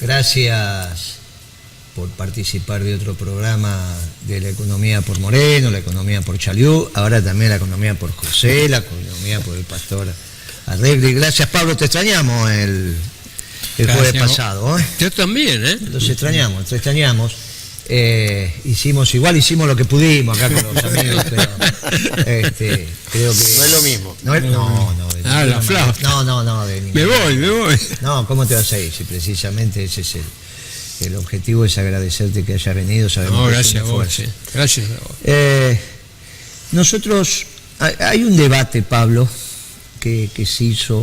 Gracias por participar de otro programa de la economía por Moreno, la economía por Chaliú, ahora también la economía por José, la economía por el pastor Arregui. Gracias, Pablo, te extrañamos el jueves pasado. Yo también, Los extrañamos, te extrañamos. Hicimos lo que pudimos acá con los amigos, pero creo que no es lo mismo. No, la flauta. No, me voy. No, ¿cómo te vas a ir? Si precisamente ese es el objetivo, es agradecerte que hayas venido. Sabemos gracias a vos. Gracias a vos. Nosotros, hay un debate, Pablo, que se hizo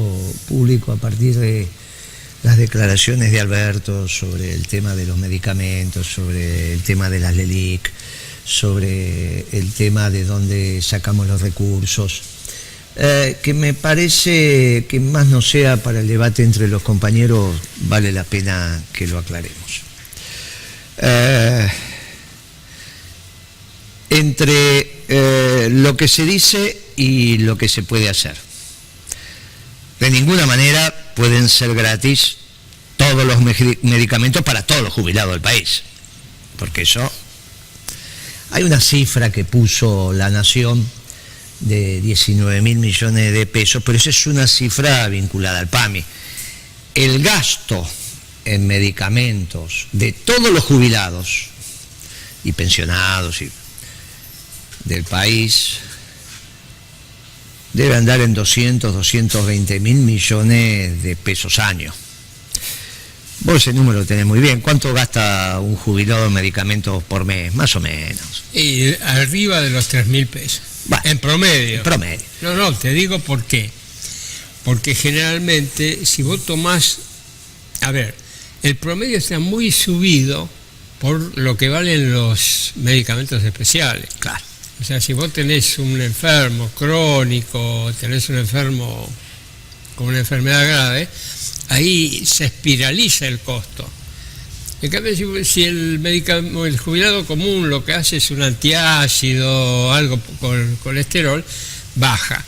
público a partir de las declaraciones de Alberto sobre el tema de los medicamentos, sobre el tema de las LELIC, sobre el tema de dónde sacamos los recursos, que me parece que más no sea para el debate entre los compañeros, vale la pena que lo aclaremos. Entre lo que se dice y lo que se puede hacer. De ninguna manera pueden ser gratis todos los medicamentos para todos los jubilados del país, porque eso, hay una cifra que puso La Nación de 19.000 millones de pesos, pero esa es una cifra vinculada al PAMI. El gasto en medicamentos de todos los jubilados y pensionados del país debe andar en 220.000 millones de pesos año. Vos ese número lo tenés muy bien. ¿Cuánto gasta un jubilado en medicamentos por mes? Más o menos. Y arriba de los 3.000 pesos. Bueno, en promedio. En promedio. No, te digo por qué. Porque generalmente, si vos tomás... A ver, el promedio está muy subido por lo que valen los medicamentos especiales. Claro. O sea, si vos tenés un enfermo crónico, tenés un enfermo con una enfermedad grave, ahí se espiraliza el costo. En cambio, si el jubilado común lo que hace es un antiácido, algo con colesterol, baja.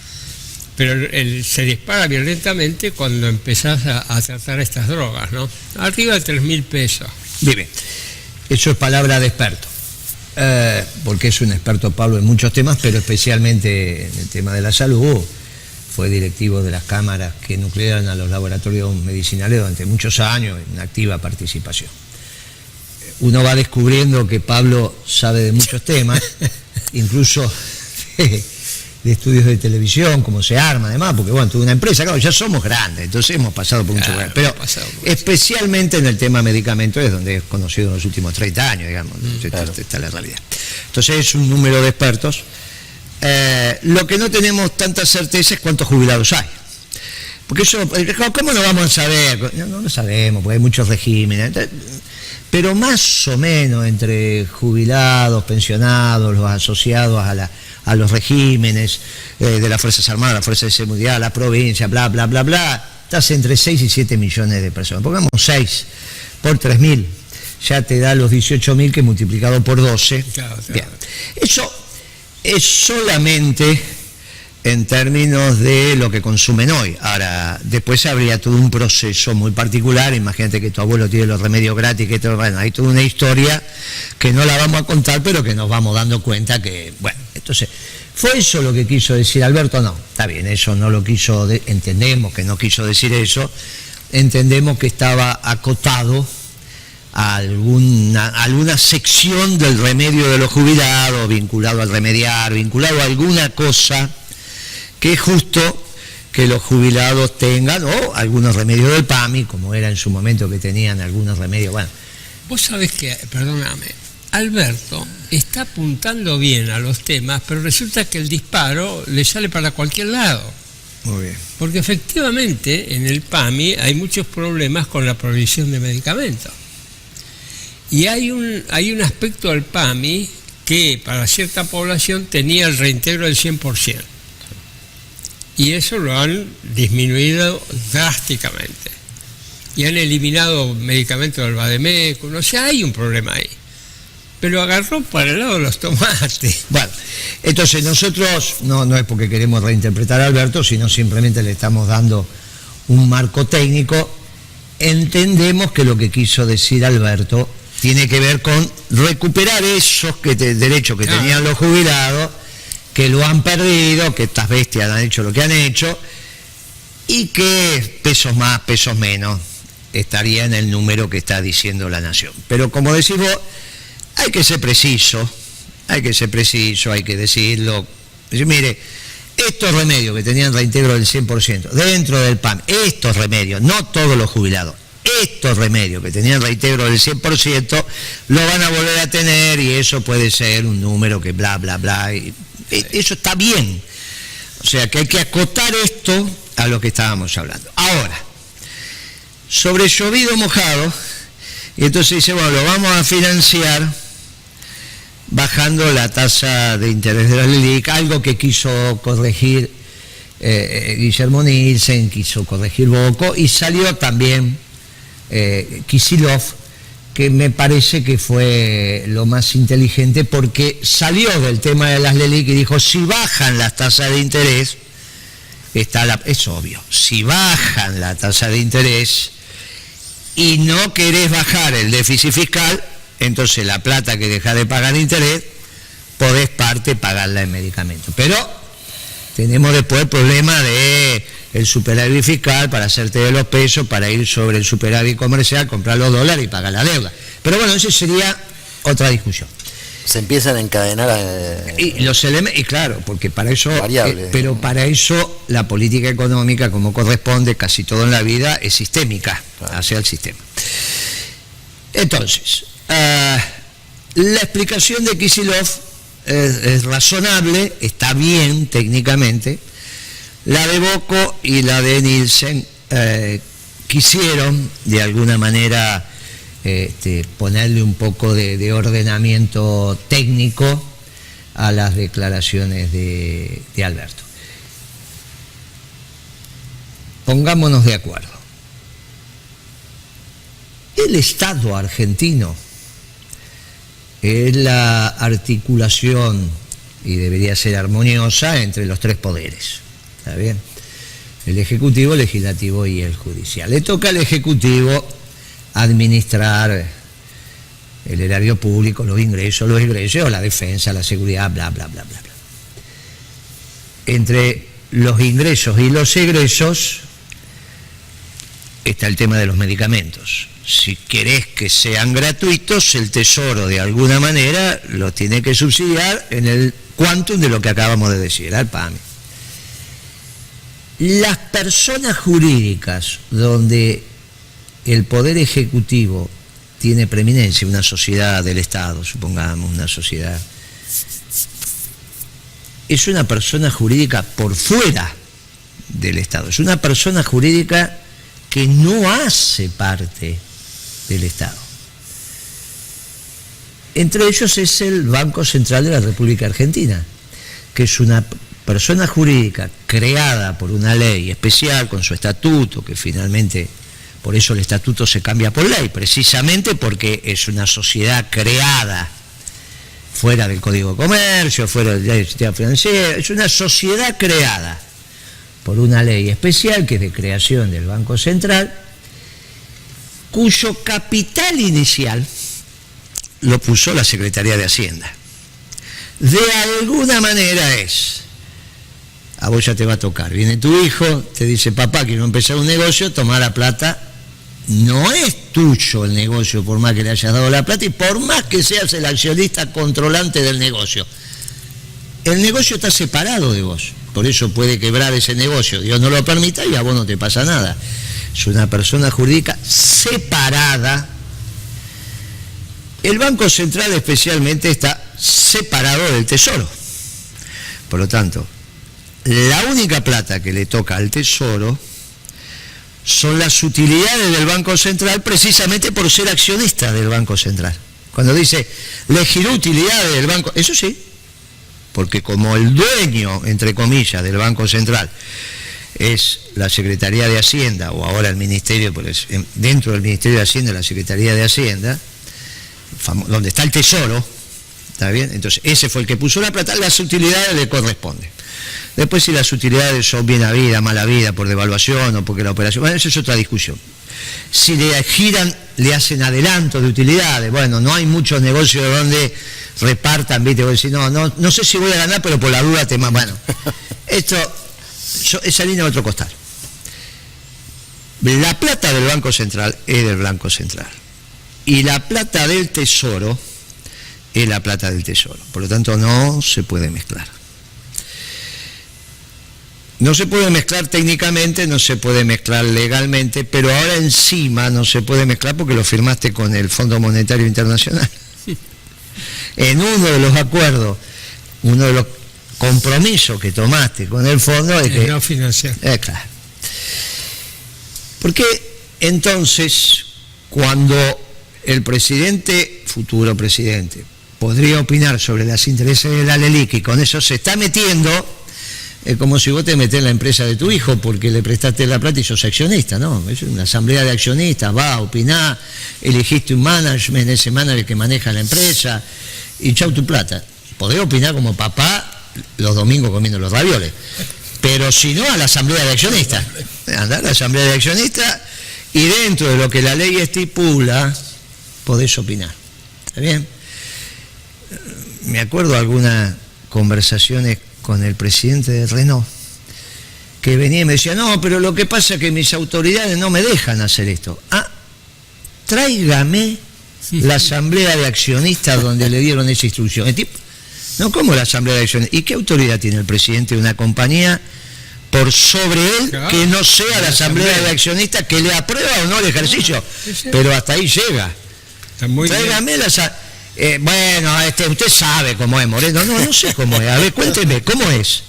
Pero se dispara violentamente cuando empezás a tratar estas drogas, ¿no? Arriba de 3.000 pesos. Bien, eso es palabra de experto. Porque es un experto, Pablo, en muchos temas, pero especialmente en el tema de la salud. Fue directivo de las cámaras que nuclearon a los laboratorios medicinales durante muchos años, en activa participación. Uno va descubriendo que Pablo sabe de muchos temas, incluso de estudios de televisión, cómo se arma, además, porque bueno, tuve una empresa, claro, ya somos grandes, entonces hemos pasado por muchos lugares, pero especialmente en el tema medicamentos es donde es conocido en los últimos 30 años, digamos, claro. Está la realidad. Entonces es un número de expertos. Lo que no tenemos tanta certeza es cuántos jubilados hay. Porque eso, ¿cómo no vamos a saber? No lo sabemos, porque hay muchos regímenes. Pero más o menos entre jubilados, pensionados, los asociados a los regímenes de las Fuerzas Armadas, la Fuerza de Seguridad, la provincia, bla, bla, bla, bla, estás entre 6 y 7 millones de personas. Pongamos 6 por 3.000, ya te da los 18.000 que multiplicado por 12. Claro. Bien. Eso es solamente en términos de lo que consumen hoy. Ahora, después habría todo un proceso muy particular. Imagínate que tu abuelo tiene los remedios gratis, que bueno, hay toda una historia que no la vamos a contar, pero que nos vamos dando cuenta que, bueno, entonces, ¿fue eso lo que quiso decir Alberto? No, está bien, eso no lo quiso, entendemos que no quiso decir eso, entendemos que estaba acotado a alguna sección del remedio de los jubilados, vinculado al remediar, vinculado a alguna cosa que es justo que los jubilados tengan, o algunos remedios del PAMI, como era en su momento que tenían algunos remedios. Bueno. Vos sabés que, perdóname, Alberto está apuntando bien a los temas, pero resulta que el disparo le sale para cualquier lado. Muy bien. Porque efectivamente en el PAMI hay muchos problemas con la provisión de medicamentos. Y hay un aspecto del PAMI que para cierta población tenía el reintegro del 100%. Y eso lo han disminuido drásticamente. Y han eliminado medicamentos del Bademecum, o sea, hay un problema ahí. Pero agarró para el lado de los tomates. Bueno, entonces nosotros, no es porque queremos reinterpretar a Alberto, sino simplemente le estamos dando un marco técnico. entendemos que lo que quiso decir Alberto tiene que ver con recuperar esos derechos que tenían los jubilados, que lo han perdido, que estas bestias han hecho lo que han hecho, y que pesos más, pesos menos, estaría en el número que está diciendo la Nación. Pero como decís vos, hay que ser preciso, hay que decirlo. Decir, mire, estos remedios que tenían reintegro del 100% dentro del PAMI, estos remedios, no todos los jubilados, estos remedios que tenían reintegro del 100% lo van a volver a tener, y eso puede ser un número que bla, bla, bla, y eso está bien. O sea que hay que acotar esto a lo que estábamos hablando. Ahora, sobre llovido mojado, y entonces dice, bueno, lo vamos a financiar bajando la tasa de interés de la LELIQ, algo que quiso corregir Guillermo Nielsen, quiso corregir Bocco, y salió también Kicillof, que me parece que fue lo más inteligente, porque salió del tema de las LELIQ y dijo, si bajan las tasas de interés, es obvio, si bajan la tasa de interés y no querés bajar el déficit fiscal, entonces la plata que dejás de pagar interés, podés parte pagarla en medicamentos. Pero tenemos después el problema de el superávit fiscal para hacerte de los pesos, para ir sobre el superávit comercial, comprar los dólares y pagar la deuda. Pero bueno, eso sería otra discusión. Se empiezan a encadenar y los elementos, y claro, porque para eso, variables, pero para eso la política económica, como corresponde casi todo en la vida, es sistémica, hacia el sistema. Entonces, la explicación de Kicillof es razonable, está bien técnicamente. La de Bocco y la de Nielsen quisieron de alguna manera ponerle un poco de ordenamiento técnico a las declaraciones de Alberto. Pongámonos de acuerdo. El Estado argentino es la articulación, y debería ser armoniosa, entre los tres poderes. ¿Está bien? El Ejecutivo, el Legislativo y el Judicial. Le toca al Ejecutivo administrar el erario público, los ingresos, la defensa, la seguridad, bla, bla, bla, bla, bla. Entre los ingresos y los egresos está el tema de los medicamentos. Si querés que sean gratuitos, el Tesoro de alguna manera los tiene que subsidiar en el quantum de lo que acabamos de decir, al PAMI. Las personas jurídicas donde el Poder Ejecutivo tiene preeminencia, una sociedad del Estado, supongamos, una sociedad, es una persona jurídica por fuera del Estado, es una persona jurídica que no hace parte del Estado. Entre ellos es el Banco Central de la República Argentina, que es una persona jurídica creada por una ley especial con su estatuto, que finalmente, por eso el estatuto se cambia por ley, precisamente porque es una sociedad creada fuera del Código de Comercio, fuera del sistema financiero, es una sociedad creada por una ley especial que es de creación del Banco Central, cuyo capital inicial lo puso la Secretaría de Hacienda. De alguna manera a vos ya te va a tocar, viene tu hijo, te dice, papá, quiero empezar un negocio, toma la plata, no es tuyo el negocio por más que le hayas dado la plata y por más que seas el accionista controlante del negocio. El negocio está separado de vos, por eso puede quebrar ese negocio, Dios no lo permita y a vos no te pasa nada. Es una persona jurídica separada. El Banco Central especialmente está separado del Tesoro. Por lo tanto, la única plata que le toca al Tesoro son las utilidades del Banco Central, precisamente por ser accionista del Banco Central. Cuando dice, elegir utilidades del Banco, eso sí, porque como el dueño, entre comillas, del Banco Central es la Secretaría de Hacienda, o ahora el Ministerio, pues, dentro del Ministerio de Hacienda, la Secretaría de Hacienda, donde está el Tesoro, ¿está bien? Entonces, ese fue el que puso la plata, las utilidades le corresponden. Después si las utilidades son bien habidas, mal habidas, por devaluación o porque la operación... Bueno, eso es otra discusión. Si le giran, le hacen adelanto de utilidades. Bueno, no hay muchos negocios donde repartan, ¿viste? Vos decís, no sé si voy a ganar, pero por la duda te... Bueno, esa línea de otro costal. La plata del Banco Central es del Banco Central. Y la plata del Tesoro es la plata del Tesoro. Por lo tanto, no se puede mezclar. No se puede mezclar técnicamente, no se puede mezclar legalmente, pero ahora encima no se puede mezclar porque lo firmaste con el Fondo Monetario Internacional. En uno de los acuerdos, uno de los compromisos que tomaste con el fondo es que... No financiar. Claro. Porque entonces, cuando el presidente, futuro presidente, podría opinar sobre los intereses de la LELIQ y con eso se está metiendo... Es como si vos te metés en la empresa de tu hijo porque le prestaste la plata y sos accionista, ¿no? Es una asamblea de accionistas, va a opinar, elegiste un management, ese manager que maneja la empresa, y chau tu plata. Podés opinar como papá los domingos comiendo los ravioles, pero si no, a la asamblea de accionistas. Andá a la asamblea de accionistas y dentro de lo que la ley estipula, podés opinar. ¿Está bien? Me acuerdo de algunas conversaciones con el presidente de Renault, que venía y me decía, no, pero lo que pasa es que mis autoridades no me dejan hacer esto. Tráigame la asamblea de accionistas donde le dieron esa instrucción. El tipo, no, ¿cómo la asamblea de accionistas? ¿Y qué autoridad tiene el presidente de una compañía por sobre él que no sea la asamblea de accionistas que le aprueba o no el ejercicio? Pero hasta ahí llega. Tráigame la bueno, usted sabe cómo es, Moreno. No sé cómo es. A ver, cuénteme, ¿cómo es?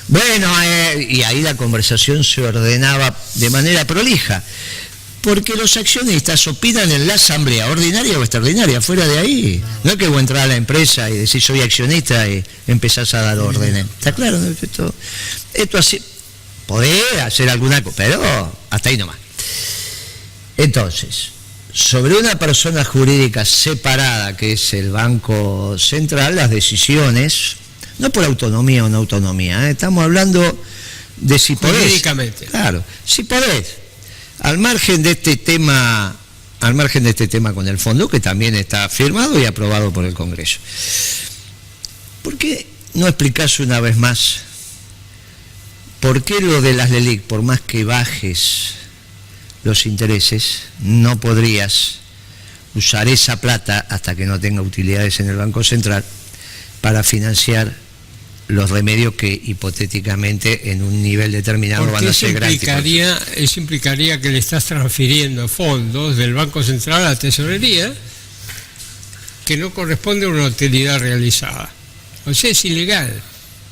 Bueno, y ahí la conversación se ordenaba de manera prolija, porque los accionistas opinan en la asamblea, ordinaria o extraordinaria, fuera de ahí. No es que vos entrar a la empresa y decís soy accionista y empezás a dar órdenes. ¿Está claro? Esto así, podés hacer alguna cosa, pero hasta ahí nomás. Entonces, sobre una persona jurídica separada, que es el Banco Central, las decisiones, no por autonomía o no autonomía, estamos hablando de si podés. Jurídicamente. Claro, si podés, al margen de este tema con el fondo, que también está firmado y aprobado por el Congreso. ¿Por qué no explicás una vez más por qué lo de las LELIQ, por más que bajes los intereses, no podrías usar esa plata hasta que no tenga utilidades en el Banco Central para financiar los remedios que hipotéticamente en un nivel determinado van a ser grandes? Eso implicaría que le estás transfiriendo fondos del Banco Central a la Tesorería que no corresponde a una utilidad realizada. O sea, es ilegal.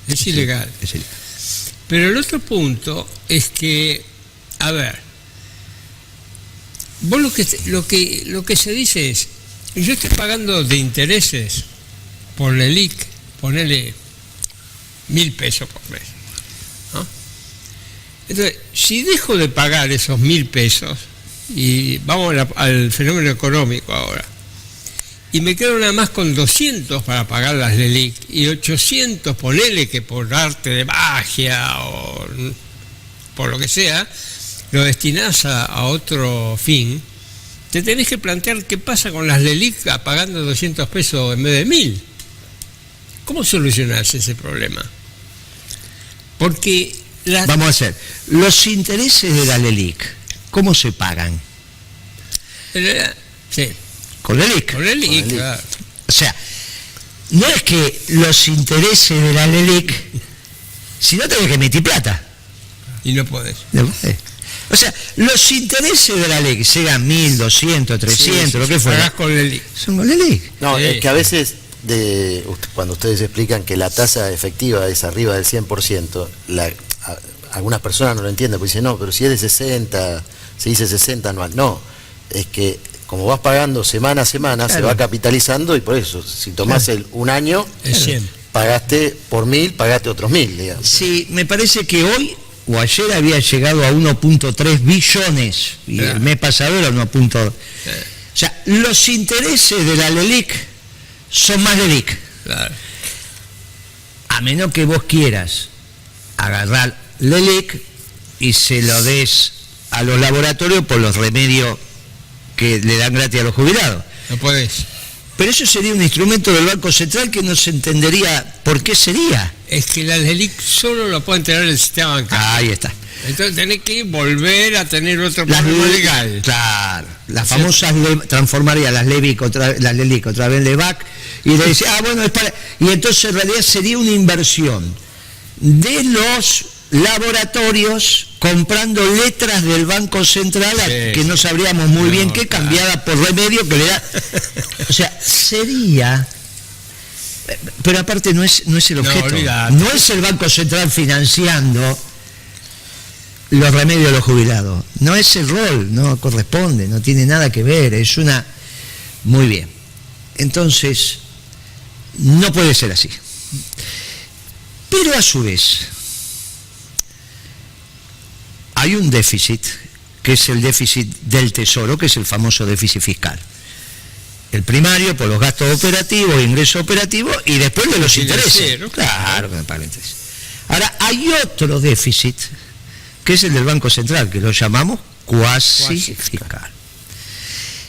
Es ilegal. Pero el otro punto es que, a ver, vos lo que se dice es, yo estoy pagando de intereses por la LELIQ, ponele 1.000 pesos por mes, ¿no? Entonces, si dejo de pagar esos 1.000 pesos, y vamos al fenómeno económico ahora, y me quedo nada más con 200 para pagar las LELIQ, y 800, ponele que por arte de magia o por lo que sea, lo destinás a otro fin, te tenés que plantear qué pasa con las LELIQ pagando 200 pesos en vez de 1.000. ¿Cómo solucionás ese problema? Porque vamos a hacer, los intereses de la LELIQ, ¿cómo se pagan? Sí. Con LELIQ. Con LELIQ, claro. O sea, no es que los intereses de la LELIQ, si no tenés que emitir plata. Y no podés. No podés. O sea, los intereses de la LELIQ, sean 1.000, 200, 300, lo que fuera, con LELIQ. son con LELIQ. No, es que a veces, cuando ustedes explican que la tasa efectiva es arriba del 100%, algunas personas no lo entienden, porque dicen, no, pero si es de 60, se dice 60 anual. No, es que como vas pagando semana a semana, claro, se va capitalizando, y por eso, si tomás claro, un año, es 100. Pagaste por 1.000, pagaste otros 1.000, digamos. Sí, me parece que hoy o ayer había llegado a 1.3 billones, y claro, el mes pasado era 1. O sea, los intereses de la LELIQ son más LELIQ. Claro. A menos que vos quieras agarrar LELIQ y se lo des a los laboratorios por los remedios que le dan gratis a los jubilados. No podés. Pero eso sería un instrumento del Banco Central que no se entendería por qué sería. Es que la LELIQ solo lo puede tener el sistema bancario. Ahí está. Entonces tenés que volver a tener otro problema legal. Claro, las famosas transformaría las LELIQ otra vez en LEBAC y le decía, bueno, es para... Y entonces en realidad sería una inversión de los laboratorios comprando letras del Banco Central que no sabríamos muy bien qué, cambiada por remedio que le da. O sea, sería... Pero aparte no es el objeto. No es el Banco Central financiando los remedios de los jubilados. No es el rol, no corresponde, no tiene nada que ver. Es una... Muy bien. Entonces, no puede ser así. Pero a su vez, hay un déficit, que es el déficit del Tesoro, que es el famoso déficit fiscal. El primario por los gastos operativos, ingresos operativos, y después de los intereses. Claro, que me paga el interés. Ahora, hay otro déficit, que es el del Banco Central, que lo llamamos cuasi fiscal.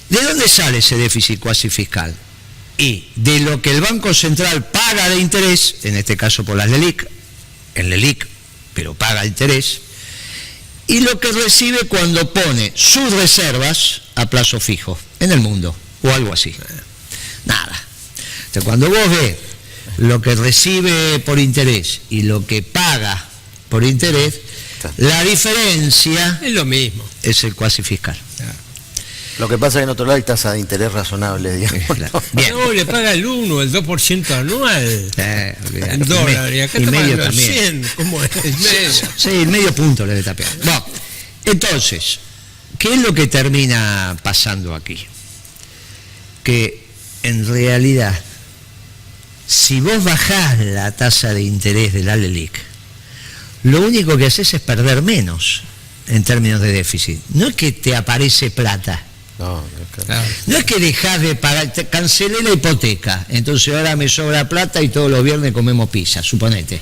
¿De dónde sale ese déficit cuasi fiscal? Y de lo que el Banco Central paga de interés, en este caso por las LELIQ, en LELIQ, pero paga interés, y lo que recibe cuando pone sus reservas a plazo fijo en el mundo, o algo así. Nada. Entonces, cuando vos ves lo que recibe por interés y lo que paga por interés, la diferencia es lo mismo. Es el cuasi fiscal. Lo que pasa es que en otro lado hay tasa de interés razonable, digamos. Claro. Bien. No, le paga el 1, el 2% anual. En dólares. Y acá y está medio pagando también. 100. ¿Cómo es? Medio. Sí, medio punto le está pegando. Bueno, entonces, ¿qué es lo que termina pasando aquí? Que en realidad, si vos bajás la tasa de interés de la LELIQ, lo único que haces es perder menos en términos de déficit. No es que te aparece plata. No es que dejás de pagar, cancelé la hipoteca, entonces ahora me sobra plata y todos los viernes comemos pizza, suponete.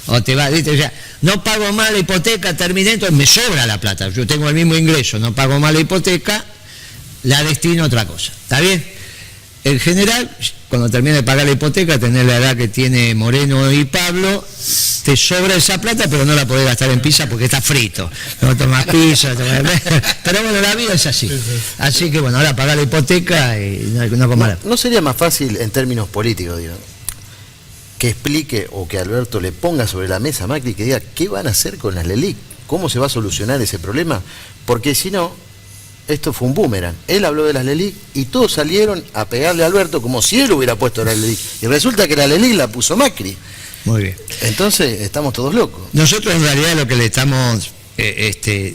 O te va, ¿viste? O sea, no pago más la hipoteca, terminé, entonces me sobra la plata. Yo tengo el mismo ingreso, no pago más la hipoteca, la destino a otra cosa. ¿Está bien? En general, cuando termine de pagar la hipoteca, tenés la edad que tiene Moreno y Pablo, te sobra esa plata, pero no la podés gastar en pizza porque está frito. No tomás pizza, pero bueno, la vida es así. Así que bueno, ahora pagar la hipoteca y no comas. ¿No sería más fácil en términos políticos, digo, que explique o que Alberto le ponga sobre la mesa a Macri que diga qué van a hacer con las LELIQ? ¿Cómo se va a solucionar ese problema? Porque si no, esto fue un boomerang. Él habló de las LELIQ y todos salieron a pegarle a Alberto como si él hubiera puesto la LELIQ. Y resulta que la LELIQ la puso Macri. Muy bien. Entonces estamos todos locos. Nosotros en realidad lo que le estamos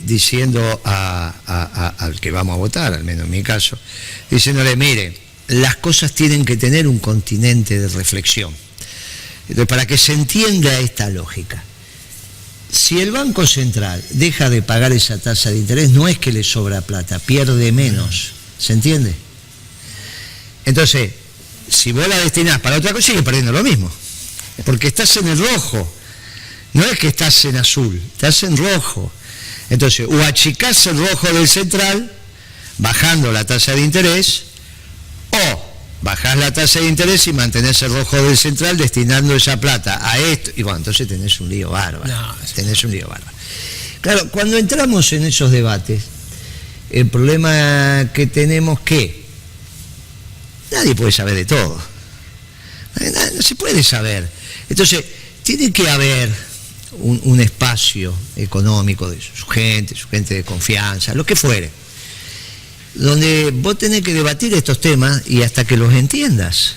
diciendo al que vamos a votar, al menos en mi caso, diciéndole, mire, las cosas tienen que tener un continente de reflexión. Entonces, para que se entienda esta lógica, si el Banco Central deja de pagar esa tasa de interés, no es que le sobra plata, pierde menos. ¿Se entiende? Entonces, si vos la destinás para otra cosa, sigue perdiendo lo mismo. Porque estás en el rojo. No es que estás en azul, estás en rojo. Entonces, o achicás el rojo del central, bajando la tasa de interés, o bajás la tasa de interés y mantenés el rojo del central destinando esa plata a esto. Y bueno, entonces tenés un lío bárbaro. Tenés un lío bárbaro. Claro, cuando entramos en esos debates, el problema que tenemos que nadie puede saber de todo. No se puede saber. Entonces, tiene que haber un espacio económico de su gente de confianza, lo que fuere, donde vos tenés que debatir estos temas y hasta que los entiendas.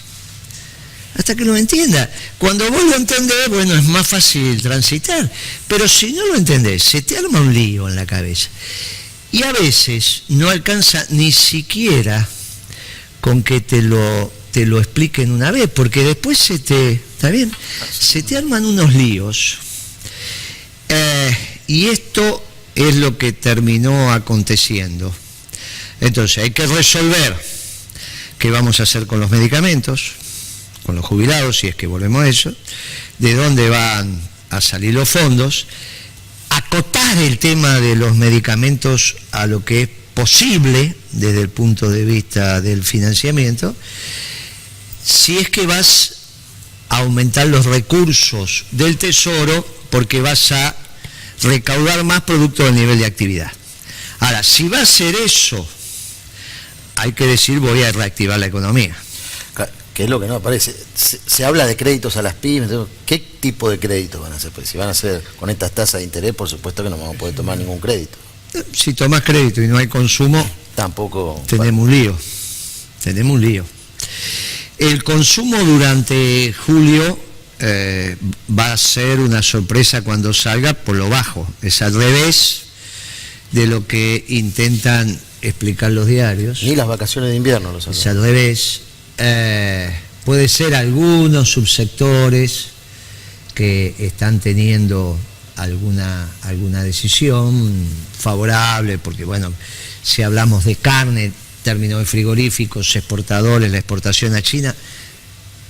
Hasta que los entiendas. Cuando vos lo entendés, bueno, es más fácil transitar. Pero si no lo entendés, se te arma un lío en la cabeza. Y a veces no alcanza ni siquiera con que te lo expliquen una vez, porque después ¿está bien? Se te arman unos líos. Y esto es lo que terminó aconteciendo. Entonces hay que resolver qué vamos a hacer con los medicamentos, con los jubilados, si es que volvemos a eso, de dónde van a salir los fondos, acotar el tema de los medicamentos a lo que es posible desde el punto de vista del financiamiento, si es que vas a aumentar los recursos del Tesoro porque vas a recaudar más producto del nivel de actividad. Ahora, si va a ser eso, hay que decir voy a reactivar la economía. Que es lo que no aparece. Se habla de créditos a las pymes. ¿Qué tipo de créditos van a hacer? Pues si van a ser con estas tasas de interés, por supuesto que no vamos a poder tomar ningún crédito. Si tomás crédito y no hay consumo, tampoco tenemos un lío. Tenemos un lío. El consumo durante julio va a ser una sorpresa cuando salga por lo bajo. Es al revés de lo que intentan explicar los diarios. Ni las vacaciones de invierno lo saben. Es al revés. Puede ser algunos subsectores que están teniendo alguna decisión favorable, porque bueno, si hablamos de carne, términos de frigoríficos, exportadores, la exportación a China,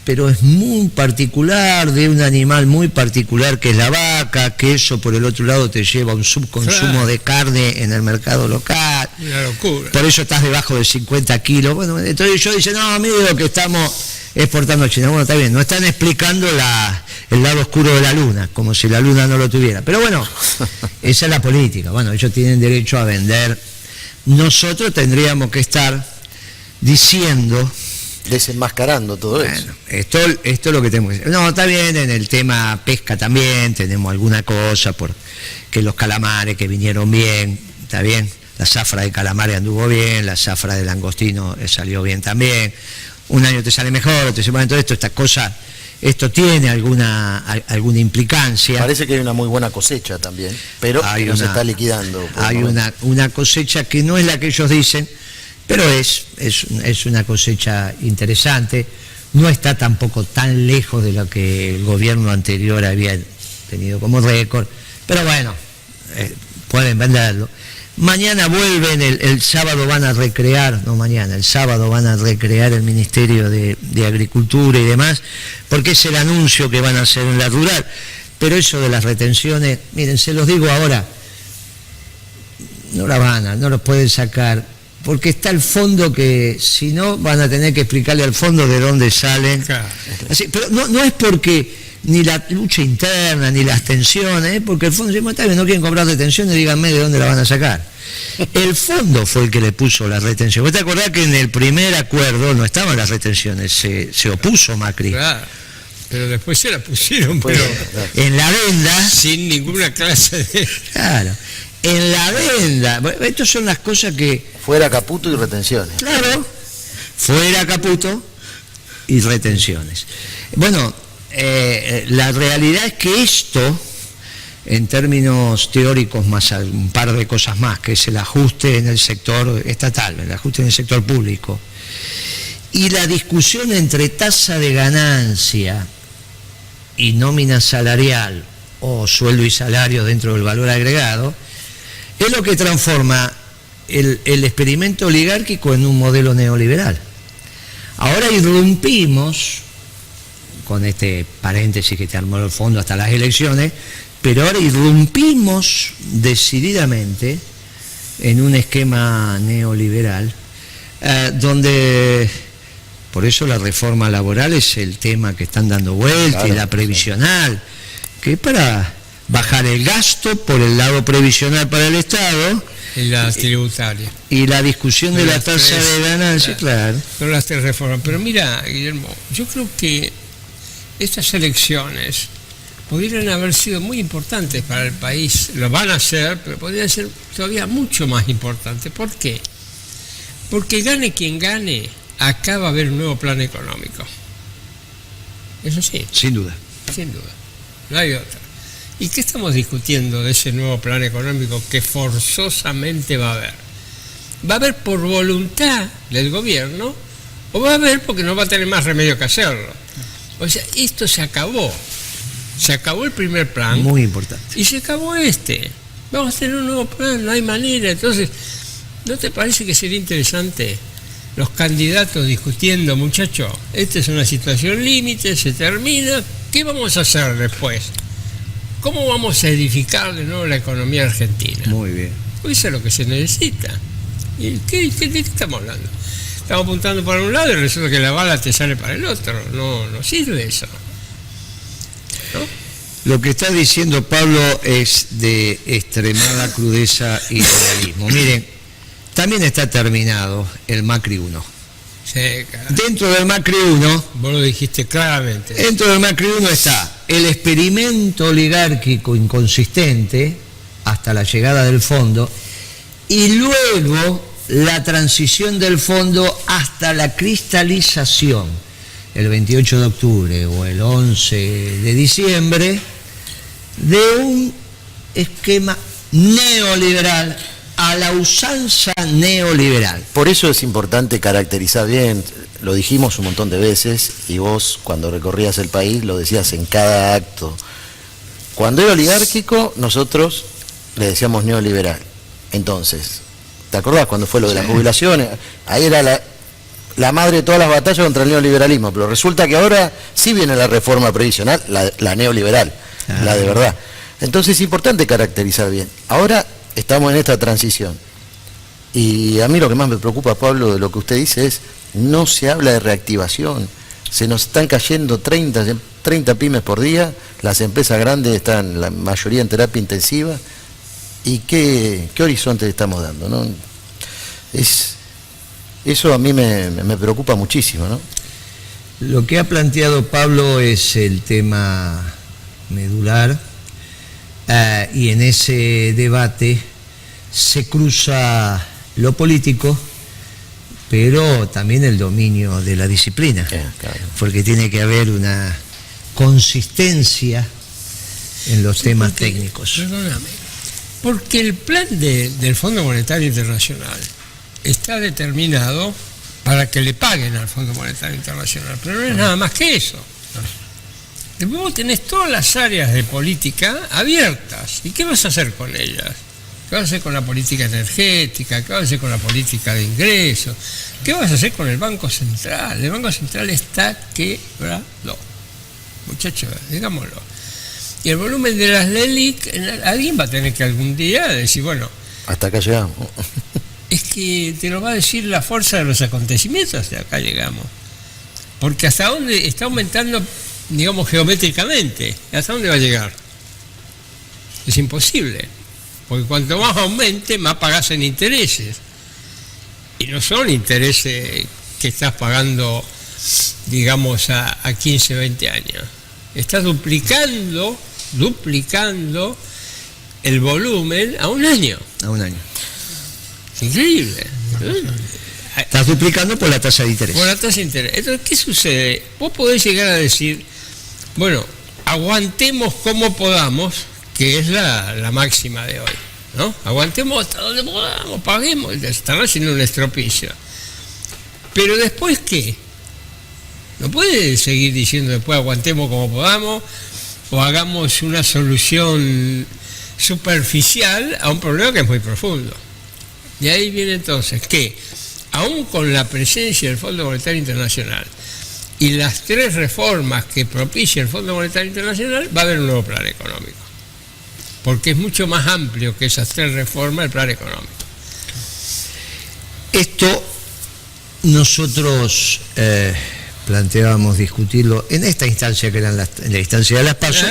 pero es muy particular, de un animal muy particular que es la vaca, que eso por el otro lado te lleva a un subconsumo de carne en el mercado local. Una locura. Por eso estás debajo de 50 kilos. Bueno, entonces yo dice, no, mire lo que estamos exportando a China. Bueno, está bien, no están explicando el lado oscuro de la luna, como si la luna no lo tuviera. Pero bueno, esa es la política. Bueno, ellos tienen derecho a vender. Nosotros tendríamos que estar diciendo... desenmascarando todo eso. Bueno, esto es lo que tenemos que decir. No, está bien, en el tema pesca también tenemos alguna cosa, por que los calamares que vinieron bien, está bien, la zafra de calamares anduvo bien, la zafra de langostino salió bien también, un año te sale mejor, otro dice, bueno, entonces estas cosas, esto tiene alguna implicancia. Parece que hay una muy buena cosecha también, pero no se está liquidando. Hay una cosecha que no es la que ellos dicen, pero es una cosecha interesante, no está tampoco tan lejos de lo que el gobierno anterior había tenido como récord, pero bueno, pueden venderlo. Mañana vuelven, el sábado van a recrear, no mañana, el sábado van a recrear el Ministerio de Agricultura y demás, porque es el anuncio que van a hacer en la rural, pero eso de las retenciones, miren, se los digo ahora, no los pueden sacar, porque está el fondo que, si no, van a tener que explicarle al fondo de dónde salen. Claro. Así, pero no es porque ni la lucha interna, ni las tensiones, porque el fondo dice, bueno, está bien, no quieren cobrar retenciones, díganme de dónde la van a sacar. El fondo fue el que le puso la retención. ¿Vos te acordás que en el primer acuerdo no estaban las retenciones? Se opuso Macri. Claro, pero después se la pusieron, pero en la venda. Sin ninguna clase de... Claro. En la venda, estas son las cosas que... Fuera Caputo y retenciones. Claro, fuera Caputo y retenciones. Bueno, la realidad es que esto, en términos teóricos, más un par de cosas más, que es el ajuste en el sector estatal, el ajuste en el sector público, y la discusión entre tasa de ganancia y nómina salarial, o sueldo y salario dentro del valor agregado, es lo que transforma el experimento oligárquico en un modelo neoliberal. Ahora irrumpimos, con este paréntesis que te armó el fondo hasta las elecciones, pero ahora irrumpimos decididamente en un esquema neoliberal, donde, por eso la reforma laboral es el tema que están dando vuelta, claro, y la previsional, que es para bajar el gasto por el lado previsional para el Estado y la tributaria y la discusión de la tasa de ganancia, claro. Son las tres reformas. Pero mira, Guillermo, yo creo que estas elecciones podrían haber sido muy importantes para el país, lo van a ser, pero podrían ser todavía mucho más importantes. ¿Por qué? Porque gane quien gane, acá va a haber un nuevo plan económico. Eso sí. Sin duda. Sin duda. No hay otra. ¿Y qué estamos discutiendo de ese nuevo plan económico que forzosamente va a haber? ¿Va a haber por voluntad del gobierno o va a haber porque no va a tener más remedio que hacerlo? O sea, esto se acabó. Se acabó el primer plan. Muy importante. Y se acabó este. Vamos a tener un nuevo plan, no hay manera. Entonces, ¿no te parece que sería interesante los candidatos discutiendo, muchachos, esta es una situación límite, se termina, ¿qué vamos a hacer después? ¿cómo vamos a edificar de nuevo la economía argentina? Muy bien. Pues eso es lo que se necesita. ¿Y de qué estamos hablando? Estamos apuntando para un lado y resulta que la bala te sale para el otro. No sirve eso, ¿no? Lo que está diciendo Pablo es de extremada crudeza y realismo. Miren, también está terminado el Macri 1. Sí, claro. Dentro del Macri 1, Vos lo dijiste claramente. dentro del Macri 1 está el experimento oligárquico inconsistente hasta la llegada del fondo y luego la transición del fondo hasta la cristalización el 28 de octubre o el 11 de diciembre de un esquema neoliberal a la usanza neoliberal. Por eso es importante caracterizar bien, lo dijimos un montón de veces, y vos cuando recorrías el país lo decías en cada acto. Cuando era oligárquico, nosotros le decíamos neoliberal. Entonces, ¿te acordás cuando fue lo de las jubilaciones? Ahí era la madre de todas las batallas contra el neoliberalismo, pero resulta que ahora sí viene la reforma previsional, la neoliberal, la de verdad. Entonces es importante caracterizar bien. Ahora estamos en esta transición. Y a mí lo que más me preocupa, Pablo, de lo que usted dice es, no se habla de reactivación. Se nos están cayendo 30 pymes por día, las empresas grandes están la mayoría en terapia intensiva. ¿Y qué horizonte le estamos dando, no? Eso a mí me preocupa muchísimo, ¿no? Lo que ha planteado Pablo es el tema medular, y en ese debate se cruza lo político, pero también el dominio de la disciplina, Claro. porque tiene que haber una consistencia en los temas técnicos. Perdóname. Porque el plan del Fondo Monetario Internacional está determinado para que le paguen al Fondo Monetario Internacional, pero no es nada más que eso. Después vos tenés todas las áreas de política abiertas. ¿Y qué vas a hacer con ellas? ¿Qué vas a hacer con la política energética? ¿Qué vas a hacer con la política de ingresos? ¿Qué vas a hacer con el Banco Central? El Banco Central está quebrado. Muchachos, digámoslo. Y el volumen de las LELIC, alguien va a tener que algún día decir, bueno, Hasta acá llegamos. es que te lo va a decir la fuerza de los acontecimientos, hasta acá llegamos. Porque hasta dónde está aumentando, digamos, geométricamente, ¿hasta dónde va a llegar? Es imposible, porque cuanto más aumente, más pagás en intereses. Y no son intereses que estás pagando, digamos, a 15, 20 años. Estás duplicando el volumen a un año. A un año. Es increíble. Estás duplicando por la tasa de interés. Por la tasa de interés. Entonces, ¿qué sucede? Vos podés llegar a decir, bueno, aguantemos como podamos, que es la máxima de hoy, ¿no? Aguantemos hasta donde podamos, paguemos, están haciendo un estropicio. Pero después, ¿qué? No puede seguir diciendo después aguantemos como podamos o hagamos una solución superficial a un problema que es muy profundo. Y ahí viene entonces que, aún con la presencia del Fondo Monetario Internacional y las 3 reformas que propicia el Fondo Monetario Internacional, va a haber un nuevo plan económico. Porque es mucho más amplio que esas 3 reformas el plan económico. Esto nosotros planteábamos discutirlo en esta instancia, que era en la instancia de las PASO.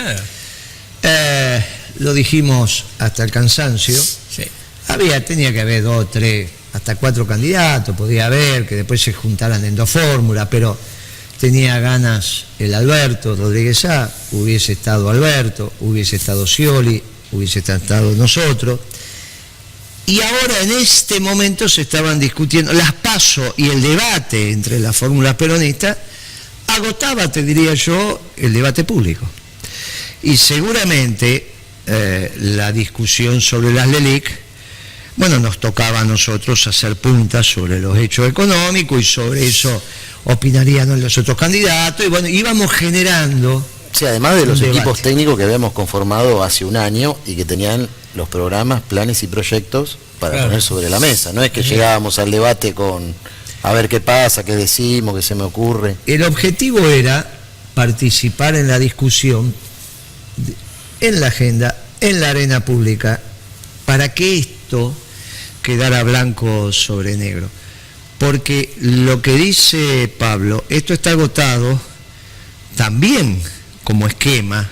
Lo dijimos hasta el cansancio. Sí. Tenía que haber 2, 3, hasta 4 candidatos, podía haber, que después se juntaran en 2 fórmulas, pero tenía ganas el Alberto Rodríguez A, hubiese estado Alberto, hubiese estado Scioli, hubiese estado nosotros. Y ahora en este momento se estaban discutiendo las PASO, y el debate entre las fórmulas peronistas agotaba, te diría yo, el debate público. Y seguramente la discusión sobre las LELIC, bueno, nos tocaba a nosotros hacer puntas sobre los hechos económicos, y sobre eso opinarían los otros candidatos, y bueno, íbamos generando. Sí, además de los debate. equipos técnicos que habíamos conformado hace un año y que tenían los programas, planes y proyectos para poner sobre la mesa. No es que llegábamos al debate con a ver qué pasa, qué decimos, qué se me ocurre. El objetivo era participar en la discusión en la agenda, en la arena pública, para que esto quedara blanco sobre negro. Porque lo que dice Pablo, esto está agotado también como esquema.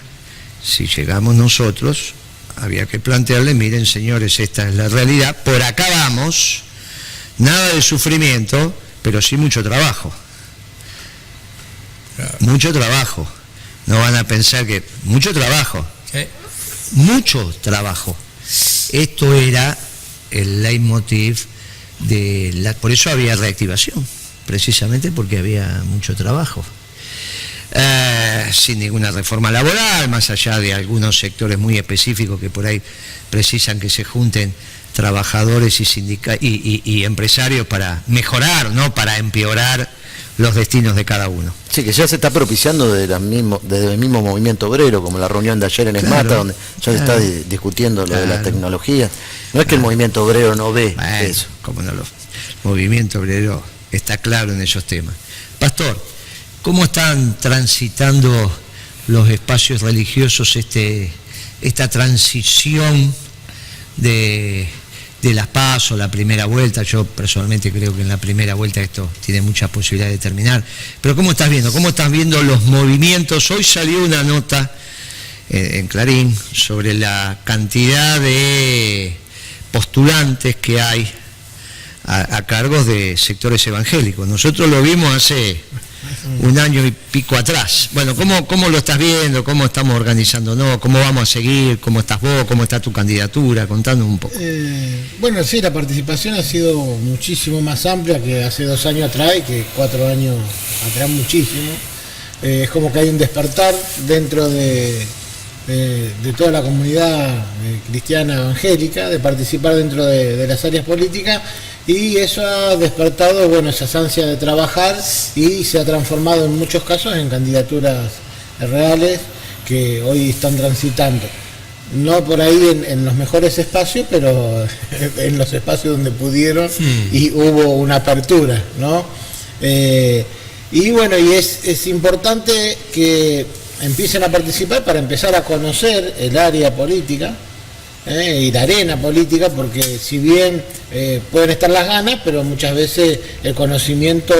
Si llegamos nosotros, había que plantearle, miren señores, esta es la realidad, por acá vamos, nada de sufrimiento, pero sí mucho trabajo. Claro. Mucho trabajo. No van a pensar que... Mucho trabajo. ¿Sí? Mucho trabajo. Esto era el leitmotiv de la... Por eso había reactivación, precisamente porque había mucho trabajo. Sin ninguna reforma laboral, más allá de algunos sectores muy específicos que por ahí precisan que se junten trabajadores y empresarios para mejorar, no para empeorar los destinos de cada uno. Sí, que ya se está propiciando desde el mismo movimiento obrero, como la reunión de ayer en Esmata, donde ya se está discutiendo lo de la tecnología. No es que el movimiento obrero no ve eso. Como no, el movimiento obrero está claro en esos temas. Pastor, ¿cómo están transitando los espacios religiosos esta transición de las PASO, la primera vuelta? Yo personalmente creo que en la primera vuelta esto tiene mucha posibilidad de terminar. Pero ¿cómo estás viendo? ¿Cómo estás viendo los movimientos? Hoy salió una nota en Clarín sobre la cantidad de postulantes que hay a cargos de sectores evangélicos. Nosotros lo vimos hace un año y pico atrás. Bueno, ¿cómo lo estás viendo? ¿Cómo estamos organizándonos? ¿Cómo vamos a seguir? ¿Cómo estás vos? ¿Cómo está tu candidatura? Contanos un poco. Bueno, sí, la participación ha sido muchísimo más amplia que hace 2 años atrás y que 4 años atrás muchísimo. Es como que hay un despertar dentro de toda la comunidad cristiana evangélica de participar dentro de las áreas políticas, y eso ha despertado, bueno, esas ansias de trabajar, y se ha transformado en muchos casos en candidaturas reales que hoy están transitando. No por ahí en los mejores espacios, pero en los espacios donde pudieron y hubo una apertura, ¿no? Y bueno, y es importante que empiecen a participar para empezar a conocer el área política y la arena política, porque si bien pueden estar las ganas, pero muchas veces el conocimiento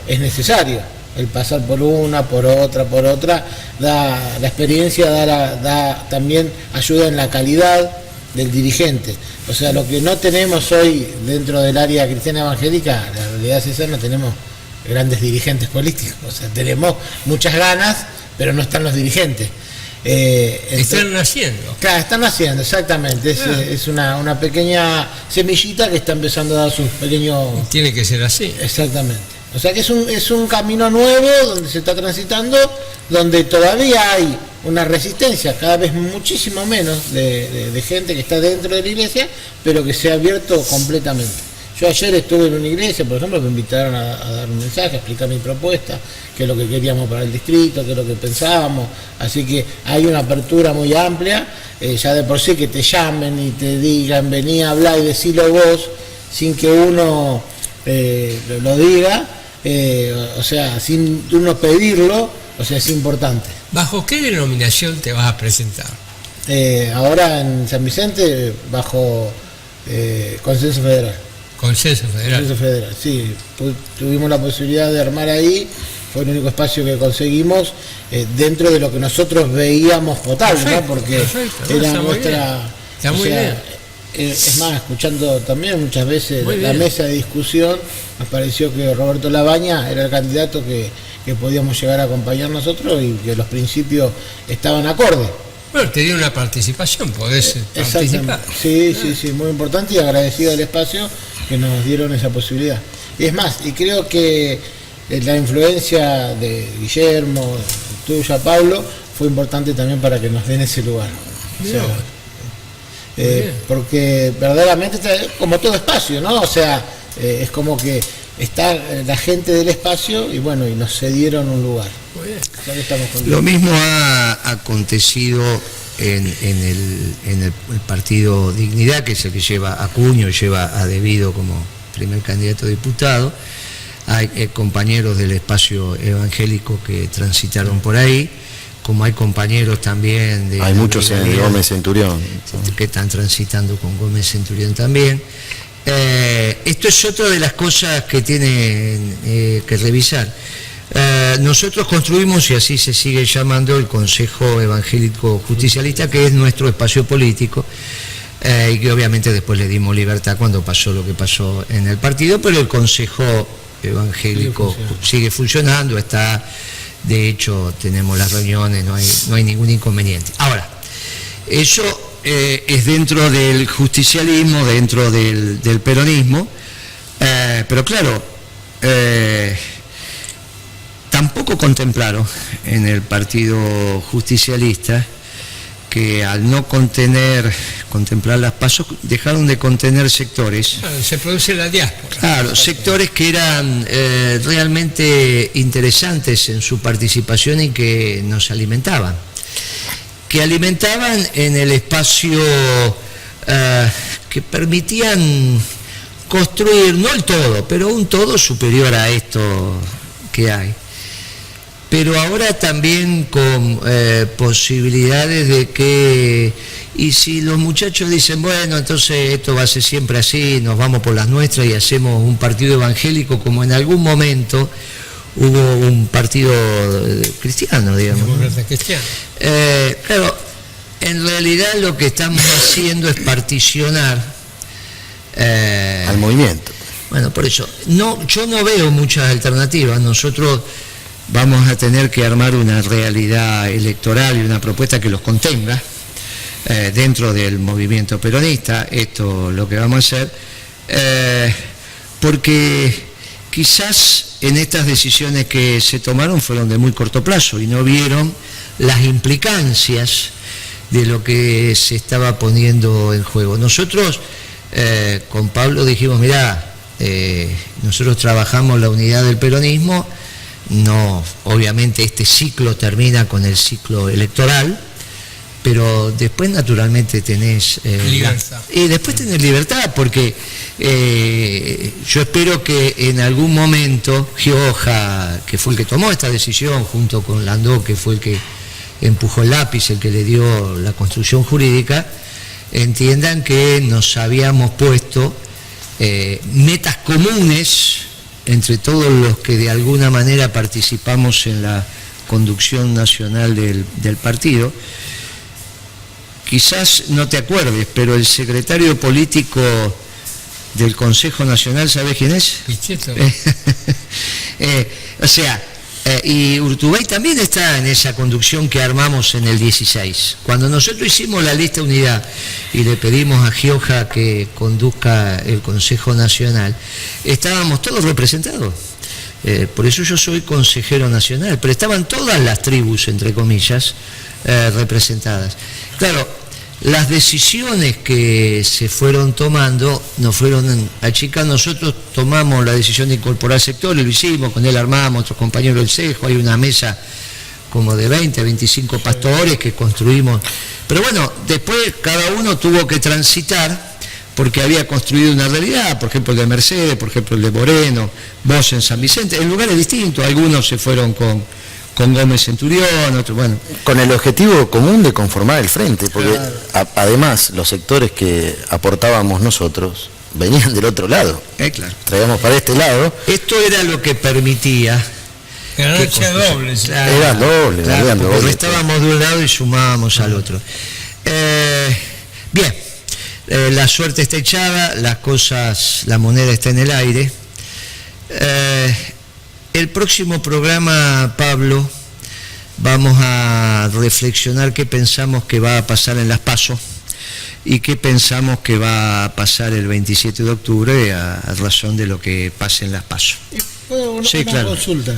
es necesario. El pasar por una, por otra, la experiencia da también ayuda en la calidad del dirigente. O sea, lo que no tenemos hoy dentro del área cristiana evangélica, la realidad es esa, no tenemos grandes dirigentes políticos. O sea, tenemos muchas ganas, pero no están los dirigentes. Están naciendo. Claro, están naciendo, exactamente. Es una pequeña semillita que está empezando a dar sus pequeños... Tiene que ser así. Exactamente. O sea que es un camino nuevo donde se está transitando, donde todavía hay una resistencia, cada vez muchísimo menos de gente que está dentro de la iglesia, pero que se ha abierto completamente. Yo ayer estuve en una iglesia, por ejemplo, me invitaron a dar un mensaje, a explicar mi propuesta, qué es lo que queríamos para el distrito, qué es lo que pensábamos. Así que hay una apertura muy amplia, ya de por sí que te llamen y te digan, vení a hablar y decilo vos, sin que uno lo diga, o sea, sin uno pedirlo, o sea, es importante. ¿Bajo qué denominación te vas a presentar? Ahora en San Vicente, bajo Consenso Federal. Consenso Federal, sí. Tuvimos la posibilidad de armar ahí, fue el único espacio que conseguimos dentro de lo que nosotros veíamos potable, ¿no? Porque era nuestra... Está muy bien. Es más, escuchando también muchas veces la mesa de discusión, nos pareció que Roberto Labaña era el candidato que podíamos llegar a acompañar nosotros y que los principios estaban acordes. Bueno, te dio una participación, podés participar. Sí, muy importante, y agradecido al espacio que nos dieron esa posibilidad. Y es más, y creo que la influencia de Guillermo, tuya, Pablo, fue importante también para que nos den ese lugar. O sea, porque verdaderamente, como todo espacio, ¿no? O sea, es como que está la gente del espacio y bueno, y nos cedieron un lugar. Lo mismo ha acontecido en el partido Dignidad, que es el que lleva a Acuña, lleva a Devido como primer candidato a diputado. Hay compañeros del espacio evangélico que transitaron por ahí, como hay compañeros también de... Hay muchos en el Gómez Centurión. Que están transitando con Gómez Centurión también. Esto es otra de las cosas que tienen que revisar. Nosotros construimos, y así se sigue llamando, el Consejo Evangélico Justicialista, que es nuestro espacio político, y que obviamente después le dimos libertad cuando pasó lo que pasó en el partido, pero el Consejo Evangélico sigue funcionando, está, de hecho tenemos las reuniones, no hay ningún inconveniente. Ahora, eso es dentro del justicialismo, dentro del peronismo, pero claro, tampoco contemplaron en el Partido Justicialista que al no contemplar las PASO, dejaron de contener sectores. Claro, se produce la diáspora. Claro, sectores que eran realmente interesantes en su participación y que nos alimentaban. Que alimentaban en el espacio que permitían construir, no el todo, pero un todo superior a esto que hay. Pero ahora también con posibilidades de que, y si los muchachos dicen, bueno, entonces esto va a ser siempre así, nos vamos por las nuestras y hacemos un partido evangélico, como en algún momento hubo un partido cristiano, digamos, ¿no? Cristiano. Claro, en realidad lo que estamos haciendo es particionar al movimiento. Bueno, por eso, yo no veo muchas alternativas. Nosotros vamos a tener que armar una realidad electoral y una propuesta que los contenga dentro del movimiento peronista. Esto es lo que vamos a hacer, porque quizás en estas decisiones que se tomaron fueron de muy corto plazo y no vieron las implicancias de lo que se estaba poniendo en juego. Nosotros con Pablo dijimos, mirá, nosotros trabajamos la unidad del peronismo. No, obviamente este ciclo termina con el ciclo electoral, pero después naturalmente tenés libertad. Y después tenés libertad, porque yo espero que en algún momento Gioja, que fue el que tomó esta decisión, junto con Landó, que fue el que empujó el lápiz, el que le dio la construcción jurídica, entiendan que nos habíamos puesto metas comunes entre todos los que de alguna manera participamos en la conducción nacional del partido. Quizás no te acuerdes, pero el secretario político del Consejo Nacional, ¿sabes quién es? Pichetto. O sea, y Urtubey también está en esa conducción que armamos en el 16. Cuando nosotros hicimos la lista unidad y le pedimos a Gioja que conduzca el Consejo Nacional, estábamos todos representados. Por eso yo soy consejero nacional, pero estaban todas las tribus, entre comillas, representadas. Claro, las decisiones que se fueron tomando nos fueron achicando. Nosotros tomamos la decisión de incorporar sectores, lo hicimos, con él armamos, otros compañeros del CEJO, hay una mesa como de 20 a 25 pastores que construimos. Pero bueno, después cada uno tuvo que transitar porque había construido una realidad, por ejemplo el de Mercedes, por ejemplo el de Moreno, vos en San Vicente, en lugares distintos. Algunos se fueron con Gómez Centurión, otros, bueno. Con el objetivo común de conformar el frente, porque además los sectores que aportábamos nosotros venían del otro lado. Claro. Traíamos para este lado. Esto era lo que permitía. Ganancia doble. Claro, Era doble, claro, eran porque doble. estábamos de un lado y sumábamos al otro. Bien, la suerte está echada, las cosas, la moneda está en el aire. El próximo programa, Pablo, vamos a reflexionar qué pensamos que va a pasar en las PASO y qué pensamos que va a pasar el 27 de octubre a razón de lo que pase en las PASO. Una claro. consulta,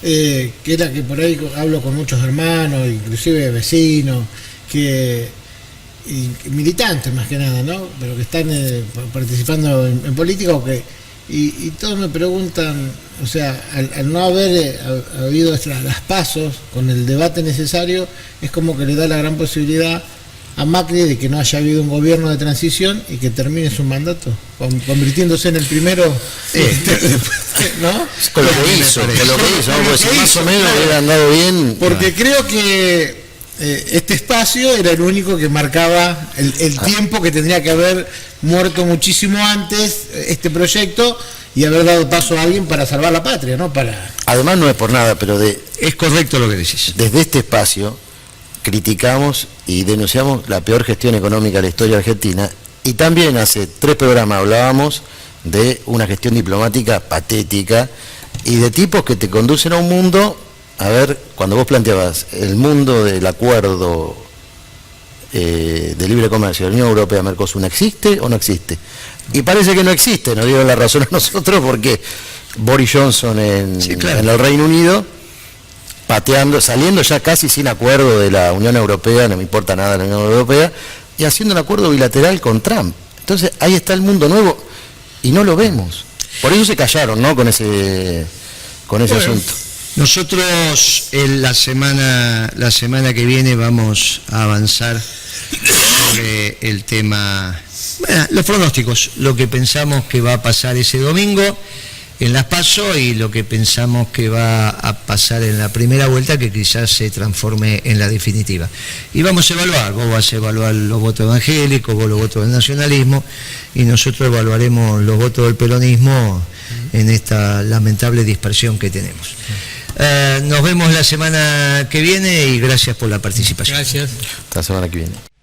que era que por ahí hablo con muchos hermanos, inclusive vecinos, y militantes más que nada, ¿no? Pero que están participando en política y todos me preguntan, o sea, al no haber habido las pasos con el debate necesario, es como que le da la gran posibilidad a Macri de que no haya habido un gobierno de transición y que termine su mandato, convirtiéndose en el primero, ¿no? Con lo que hizo, ¿no? Porque si más o menos hubiera andado bien. Porque creo que este espacio era el único que marcaba el tiempo que tendría que haber muerto muchísimo antes este proyecto y haber dado paso a alguien para salvar la patria, ¿no? Además no es por nada, pero es correcto lo que decís. Desde este espacio criticamos y denunciamos la peor gestión económica de la historia argentina, y también hace 3 programas hablábamos de una gestión diplomática patética y de tipos que te conducen a un mundo. A ver, cuando vos planteabas el mundo del acuerdo de libre comercio de la Unión Europea, Mercosur, ¿existe o no existe? Y parece que no existe, nos dieron la razón a nosotros, porque Boris Johnson en el Reino Unido, pateando, saliendo ya casi sin acuerdo de la Unión Europea, no me importa nada la Unión Europea, y haciendo un acuerdo bilateral con Trump. Entonces ahí está el mundo nuevo y no lo vemos. Por eso se callaron, ¿no? Con ese asunto. Nosotros la semana que viene vamos a avanzar sobre el tema, los pronósticos, lo que pensamos que va a pasar ese domingo en las PASO y lo que pensamos que va a pasar en la primera vuelta, que quizás se transforme en la definitiva. Y vamos a evaluar, vos vas a evaluar los votos evangélicos, vos los votos del nacionalismo, y nosotros evaluaremos los votos del peronismo en esta lamentable dispersión que tenemos. Nos vemos la semana que viene y gracias por la participación. Gracias. La semana que viene.